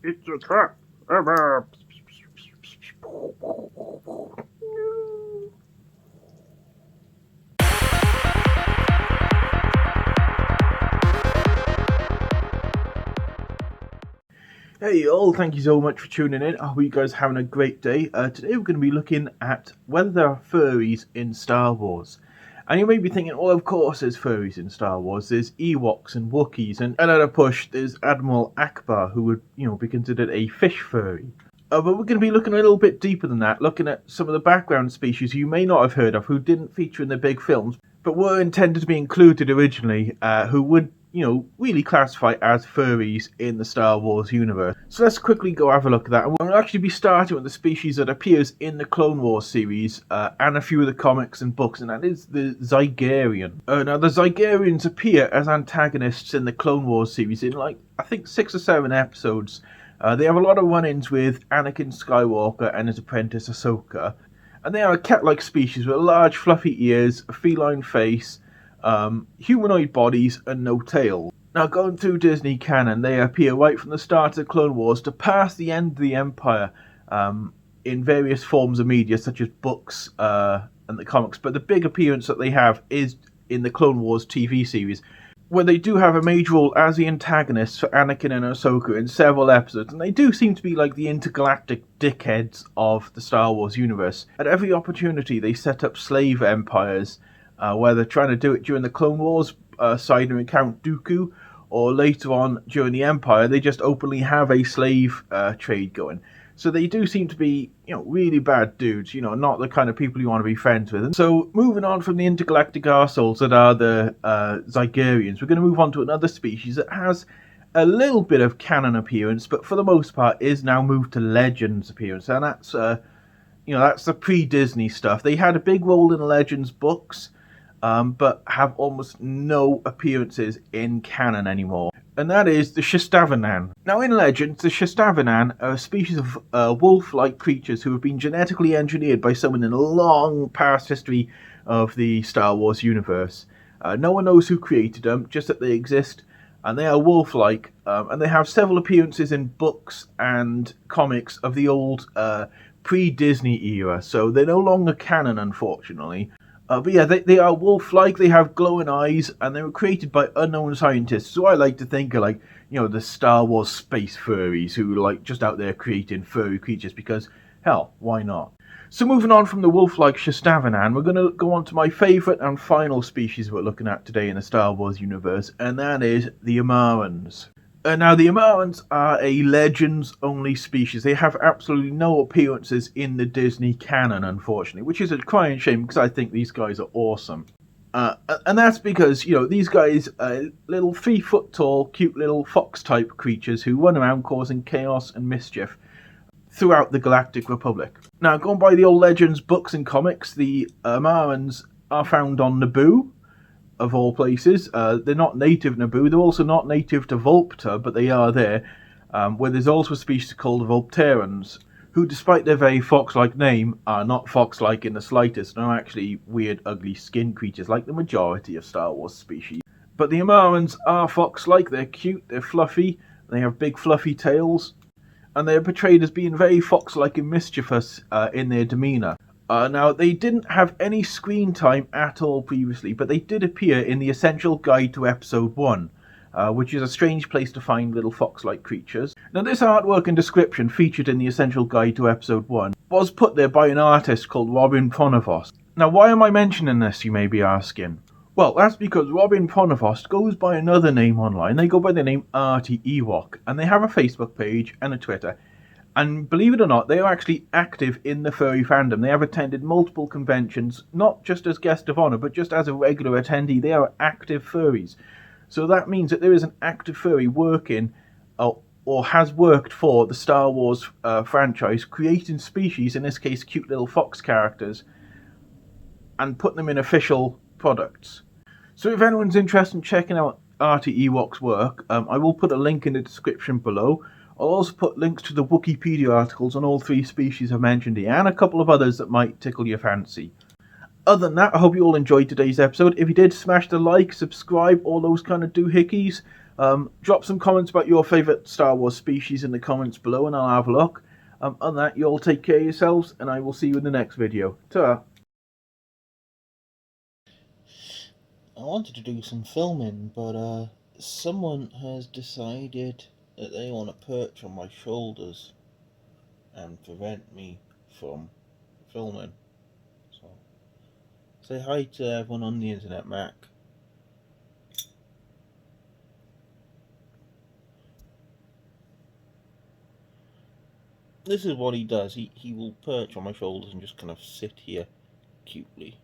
It's a trap. Hey all, thank you so much for tuning in. I hope you guys are having a great day. Today we're going to be looking at whether there are furries in Star Wars. And you may be thinking, well, of course there's furries in Star Wars. There's Ewoks and Wookiees, and at a push, there's Admiral Akbar, who would, be considered a fish furry. But we're going to be looking a little bit deeper than that, looking at some of the background species you may not have heard of, who didn't feature in the big films, but were intended to be included originally, who would, really classify as furries in the Star Wars universe. So let's quickly go have a look at that. And we'll actually be starting with the species that appears in the Clone Wars series and a few of the comics and books, and that is the Zygerian. Now, the Zygerians appear as antagonists in the Clone Wars series in, I think 6 or 7 episodes. They have a lot of run-ins with Anakin Skywalker and his apprentice Ahsoka, and they are a cat-like species with large fluffy ears, a feline face, humanoid bodies, and no tail. Now, going through Disney canon, they appear right from the start of the Clone Wars to past the end of the Empire in various forms of media, such as books and the comics, but the big appearance that they have is in the Clone Wars TV series, where they do have a major role as the antagonists for Anakin and Ahsoka in several episodes, and they do seem to be like the intergalactic dickheads of the Star Wars universe. At every opportunity, they set up slave empires, where they're trying to do it during the Clone Wars, siding with Count Dooku, or later on during the Empire, they just openly have a slave trade going. So they do seem to be, really bad dudes, not the kind of people you want to be friends with. And so moving on from the intergalactic arseholes that are the Zygerians, we're going to move on to another species that has a little bit of canon appearance, but for the most part is now moved to Legends appearance. And that's, that's the pre-Disney stuff. They had a big role in the Legends books, but have almost no appearances in canon anymore. And that is the Shistavanan. Now, in Legends, the Shistavanan are a species of wolf-like creatures who have been genetically engineered by someone in a long past history of the Star Wars universe. No one knows who created them, just that they exist, and they are wolf-like, and they have several appearances in books and comics of the old pre-Disney era, so they're no longer canon, unfortunately. But yeah, they are wolf-like, they have glowing eyes, and they were created by unknown scientists. So I like to think of, the Star Wars space furries who are, just out there creating furry creatures because, hell, why not? So moving on from the wolf-like Shistavanan, we're going to go on to my favourite and final species we're looking at today in the Star Wars universe, and that is the Amarans. Now, the Amarans are a Legends-only species. They have absolutely no appearances in the Disney canon, unfortunately, which is a crying shame because I think these guys are awesome. And that's because, these guys are little 3-foot-tall, cute little fox-type creatures who run around causing chaos and mischief throughout the Galactic Republic. Now, going by the old Legends books and comics, the Amarans are found on Naboo, of all places. They're not native Naboo. They're also not native to Volpta, but they are there, where there's also a species called Volpterans, who, despite their very fox-like name, are not fox-like in the slightest, and are actually weird, ugly skin creatures like the majority of Star Wars species. But the Amarans are fox-like. They're cute, they're fluffy, they have big fluffy tails, and they are portrayed as being very fox-like and mischievous in their demeanour. Now, they didn't have any screen time at all previously, but they did appear in the Essential Guide to Episode 1, which is a strange place to find little fox-like creatures. Now, this artwork and description featured in the Essential Guide to Episode 1 was put there by an artist called Robin Pronovost. Now, why am I mentioning this, you may be asking? Well, that's because Robin Pronovost goes by another name online. They go by the name Artie Ewok, and they have a Facebook page and a Twitter. And believe it or not, they are actually active in the furry fandom. They have attended multiple conventions, not just as guest of honour, but just as a regular attendee. They are active furries. So that means that there is an active furry working, or has worked for the Star Wars franchise, creating species, in this case cute little fox characters, and putting them in official products. So if anyone's interested in checking out Artie Ewok's work, I will put a link in the description below. I'll also put links to the Wikipedia articles on all 3 species I've mentioned here, and a couple of others that might tickle your fancy. Other than that, I hope you all enjoyed today's episode. If you did, smash the like, subscribe, all those kind of doohickeys. Drop some comments about your favourite Star Wars species in the comments below and I'll have a look. On that, you all take care of yourselves and I will see you in the next video. Ta-ra! I wanted to do some filming, but someone has decided that they want to perch on my shoulders and prevent me from filming. So, say hi to everyone on the internet, Mac. This is what he does. He will perch on my shoulders and just kind of sit here cutely.